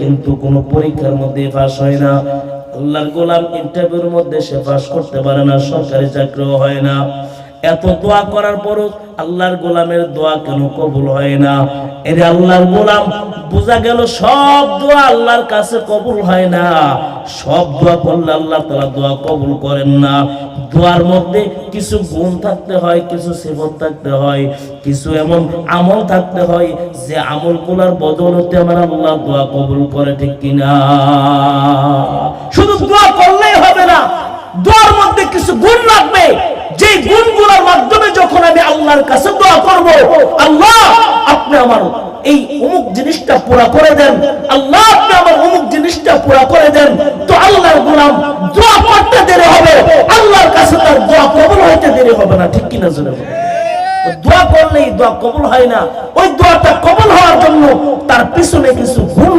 কিন্তু কোন পরীক্ষার মধ্যে পাস হয় না। আল্লাহর গোলাম ইন্টারভিউর মধ্যে সে পাস করতে পারে না, সরকারি চাকরিও হয় না। এত দোয়া করার পরও আল্লাহর গোলামের দোয়া কেন কবুল হয় না? এই যে আল্লাহর গোলাম, বোঝা গেল সব দোয়া আল্লাহর কাছে কবুল হয় না। সব দোয়া করলে আল্লাহ তাআলা দোয়া কবুল করেন না। দোয়ার মধ্যে কিছু গুণ থাকতে হয়, কিছু সিফত থাকতে হয়, কিছু এমন আমল থাকতে হয় যে আমলগুলোর বদৌলতে আমার আল্লাহ দোয়া কবুল করে, ঠিক কিনা? শুধু দোয়া করলেই হবে না, দোয়ার মধ্যে কিছু গুণ লাগবে, যে গুণগুলোর মাধ্যমে যখন আমি আল্লাহর কাছে দোয়া করব, আল্লাহ আপনি আমার এই অমুক জিনিসটা পুরা করে দেন, আল্লাহ আপনি আমার অমুক জিনিসটা পুরা করে দেন, তো আল্লাহর গোলাম দোয়া করতে দেরি হবে, আল্লাহর কাছে তার দোয়া কবুল হইতে দেরি হবে না, ঠিক কিনা? জোরে বলেন। দোয়া করলেই দোয়া কবুল হয় না। ওই দোয়াটা কবুল হওয়ার জন্য তার পিছনে কিছু গুণ